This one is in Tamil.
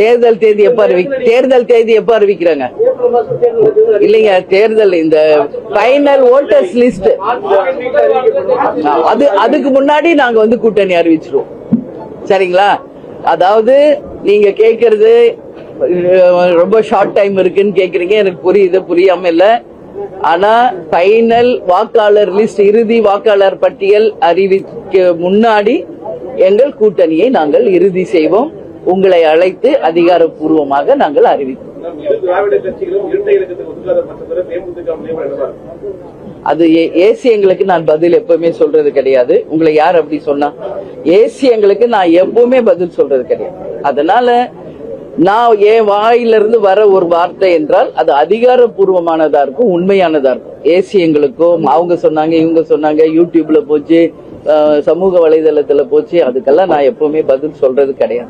தேர்தல் தேதி எப்ப அறிவிக்கிறாங்க? இல்லைங்க, தேர்தல் இந்த ஃபைனல் ஓட்டர்ஸ் லிஸ்ட் அதுக்கு முன்னாடி நாங்க கூட்டணி அறிவிச்சிருவோம். சரிங்களா? அதாவது நீங்க கேக்குறது ரொம்ப ஷார்ட் டைம் இருக்குன்னு கேக்குறீங்க. எனக்கு புரியுது, புரியாம இல்ல. ஆனா ஃபைனல் வாக்காளர் லிஸ்ட், இறுதி வாக்காளர் பட்டியல் அறிவிக்க முன்னாடி எங்கள் கூட்டணியை நாங்கள் இறுதி செய்வோம். உங்களை அழைத்து அதிகாரப்பூர்வமாக நாங்கள் அறிவிப்போம். அது ஏசி எங்களுக்கு நான் பதில் எப்பவுமே சொல்றது கிடையாது. உங்களை யார் அப்படி சொன்னா? ஏசி எங்களுக்கு நான் எப்பவுமே பதில் சொல்றது கிடையாது. அதனால நான் என் வாயிலிருந்து வர ஒரு வார்த்தை என்றால் அது அதிகாரப்பூர்வமானதா இருக்கும், உண்மையானதா இருக்கும். ஏசி எங்களுக்கும் அவங்க சொன்னாங்க, இவங்க சொன்னாங்க, யூடியூப்ல போச்சு, சமூக வலைதளத்துல போச்சு, அதுக்கெல்லாம் நான் எப்பவுமே பதில் சொல்றது கிடையாது.